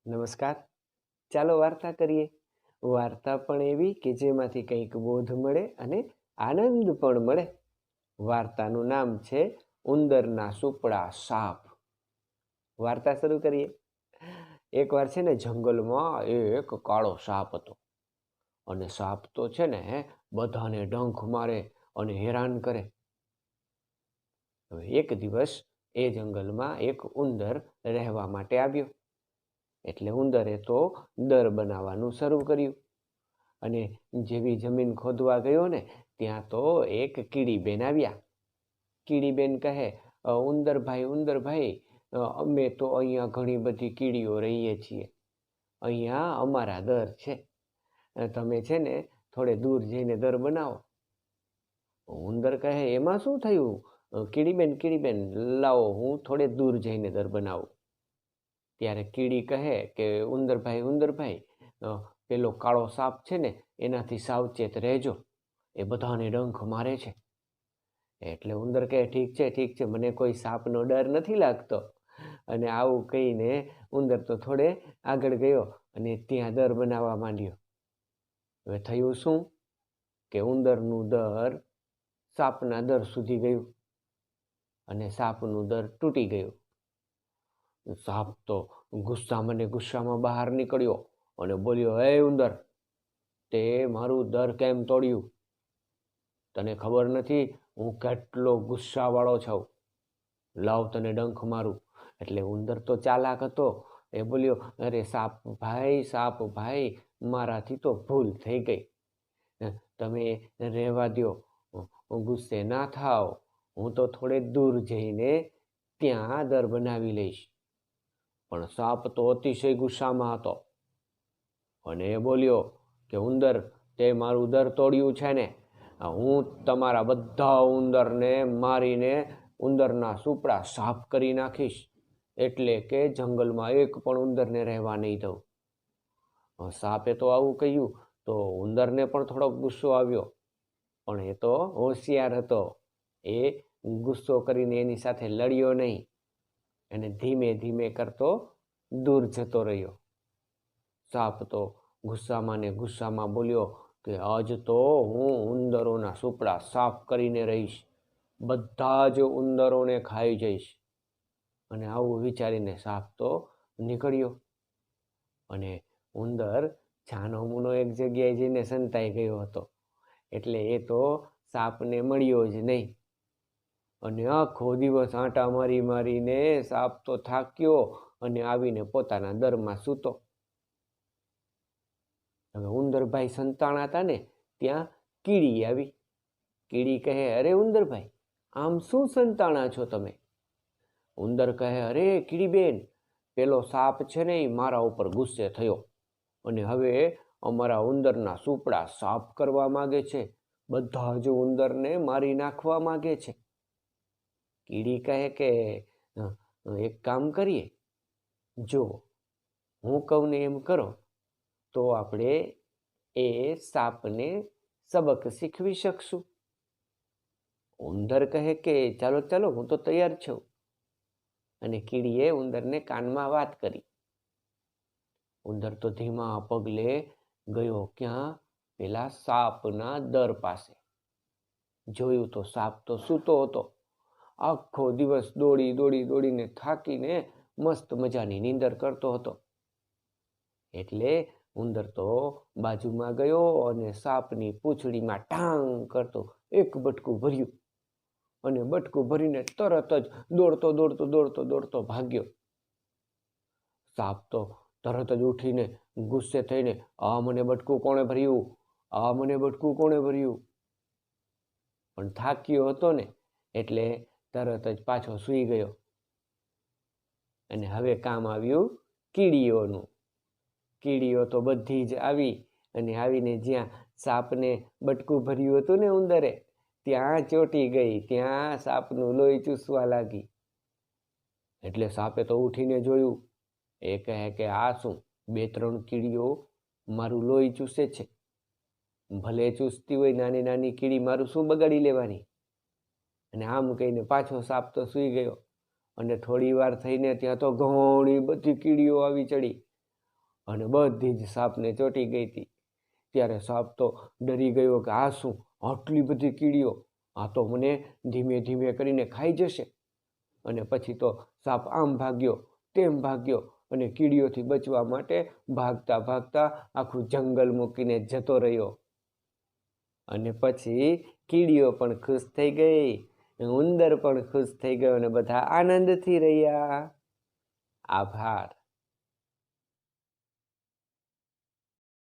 નમસ્કાર. ચાલો વાર્તા કરીએ. વાર્તા પણ એવી કે જેમાંથી કંઈક બોધ મળે અને આનંદ પણ મળે. વાર્તાનું નામ છે ઉંદરના સુપડા સાપ. વાર્તા શરૂ કરીએ. એકવાર છે ને જંગલમાં એક કાળો સાપ હતો. અને સાપ તો છે ને બધાને ડંખ મારે અને હેરાન કરે. હવે એક દિવસ એ જંગલમાં એક ઉંદર રહેવા માટે આવ્યો. એટલે ઉંદરે તો દર બનાવવાનું શરૂ કર્યું. અને જેવી જમીન ખોદવા ગયો ને ત્યાં તો એક કીડીબેન આવ્યા. કીડીબેન કહે, ઉંદરભાઈ, અમે તો અહીંયા ઘણી બધી કીડીઓ રહીએ છીએ. અહીંયા અમારા દર છે. તમે છે ને થોડે દૂર જઈને દર બનાવો. ઉંદર કહે, એમાં શું થયું? કીડીબેન, લાવો હું થોડે દૂર જઈને દર બનાવું. ત્યારે કીડી કહે કે ઉંદરભાઈ, પેલો કાળો સાપ છે ને એનાથી સાવચેત રહેજો, એ બધાને ડંખ મારે છે. એટલે ઉંદર કહે, ઠીક છે, મને કોઈ સાપનો ડર નથી લાગતો. અને આવું કહીને ઉંદર તો થોડે આગળ ગયો અને ત્યાં દર બનાવવા માંડ્યો. હવે થયું શું કે ઉંદરનું દર સાપના દર સુધી ગયું અને સાપનું દર તૂટી ગયું. સાપ તો ગુસ્સામાં બહાર નીકળ્યો અને બોલ્યો, હે ઉંદર, તે મારું દર કેમ તોડ્યું? તને ખબર નથી હું કેટલો ગુસ્સાવાળો છું? લાવ તને ડંખ મારું. એટલે ઉંદર તો ચાલાક હતો. એ બોલ્યો, અરે સાપ ભાઈ, મારાથી તો ભૂલ થઈ ગઈ. તમે રહેવા દો, ગુસ્સે ના થાવ. હું તો થોડે દૂર જઈને ત્યાં દર બનાવી લઈશ. પણ સાપ તો અતિશય ગુસ્સામાં હતો અને એ બોલ્યો કે ઉંદર, તે મારું દર તોડ્યું છે ને, હું તમારા બધા ઉંદરને મારીને ઉંદરના સુપડા સાફ કરી નાખીશ. એટલે કે જંગલમાં એક પણ ઉંદરને રહેવા નહીં દઉં. સાપે તો આવું કહ્યું તો ઉંદરને પણ થોડોક ગુસ્સો આવ્યો. પણ એ તો હોશિયાર હતો. એ ગુસ્સો કરીને એની સાથે લડ્યો નહીં અને ધીમે ધીમે કરતો દૂર જતો રહ્યો. સાપ તો ગુસ્સામાં બોલ્યો કે આજ તો હું ઉંદરોના સુપડા સાફ કરીને રહીશ, બધા જ ઉંદરોને ખાઈ જઈશ. અને આવું વિચારીને સાપ તો નીકળ્યો. અને ઉંદર છાનો મૂનો એક જગ્યાએ જઈને સંતાઈ ગયો હતો. એટલે એ તો સાપને મળ્યો જ નહીં. અને આખો દિવસ આંટા મારીને સાપ તો થાક્યો અને આવીને પોતાના દરમાં સૂતો. હવે ઉંદરભાઈ સંતાણા હતા ને ત્યાં કીડી આવી. કીડી કહે, અરે ઉંદરભાઈ, આમ શું સંતાણા છો તમે? ઉંદર કહે, અરે કીડીબેન, પેલો સાપ છે ને એ મારા ઉપર ગુસ્સે થયો અને હવે અમારા ઉંદરના સુપડા સાફ કરવા માંગે છે. બધા જ ઉંદરને મારી નાખવા માંગે છે. કીડી કહે કે એક કામ કરીએ, જો હું કહું ને એમ કરો તો આપણે એ સાપને સબક શીખવી શકશું. ઉંદર કહે કે ચાલો હું તો તૈયાર છું. અને કીડીએ ઉંદરને કાનમાં વાત કરી. ઉંદર તો ધીમા પગલે ગયો ક્યાં? પેલા સાપના દર પાસે. જોયું તો સાપ તો સૂતો હતો. આખો દિવસ દોડીને થાકીને મસ્ત મજાની નીંદર કરતો હતો. એટલે ઉંદર તો બાજુમાં ગયો અને સાપની પૂંછડીમાં ટાંગ કરતો એક બટકું ભર્યું અને બટકું ભરીને તરત જ દોડતો ભાગ્યો. સાપ તો તરત જ ઉઠીને ગુસ્સે થઈને, આ મને બટકું કોણે ભર્યું? પણ થાક્યો હતો ને એટલે તરત જ પાછો સૂઈ ગયો. અને હવે કામ આવ્યું કીડીઓનું. કીડીઓ તો બધી જ આવી અને આવીને જ્યાં સાપને બટકું ભર્યું હતું ને ઉંદરે, ત્યાં ચોંટી ગઈ. ત્યાં સાપનું લોહી ચૂસવા લાગી. એટલે સાપે તો ઉઠીને જોયું. એ કહે કે આ શું? 2-3 કીડીઓ મારું લોહી ચૂસે છે. ભલે ચૂસતી હોય નાની કીડી, મારું શું બગાડી લેવાની? અને આમ કહીને પાછો સાપ તો સૂઈ ગયો. અને થોડી વાર થઈને ત્યાં તો ઘણી બધી કીડીઓ આવી ચડી અને બધી જ સાપને ચોંટી ગઈ હતી. ત્યારે સાપ તો ડરી ગયો કે આ શું, આટલી બધી કીડીઓ, આ તો મને ધીમે ધીમે કરીને ખાઈ જશે. અને પછી તો સાપ આમ ભાગ્યો તેમ ભાગ્યો અને કીડીઓથી બચવા માટે ભાગતા ભાગતા આખું જંગલ મૂકીને જતો રહ્યો. અને પછી કીડીઓ પણ ખુશ થઈ ગઈ, ઉંદર પણ ખુશ થઈ ગયો અને બધા આનંદથી રહ્યા. આભાર.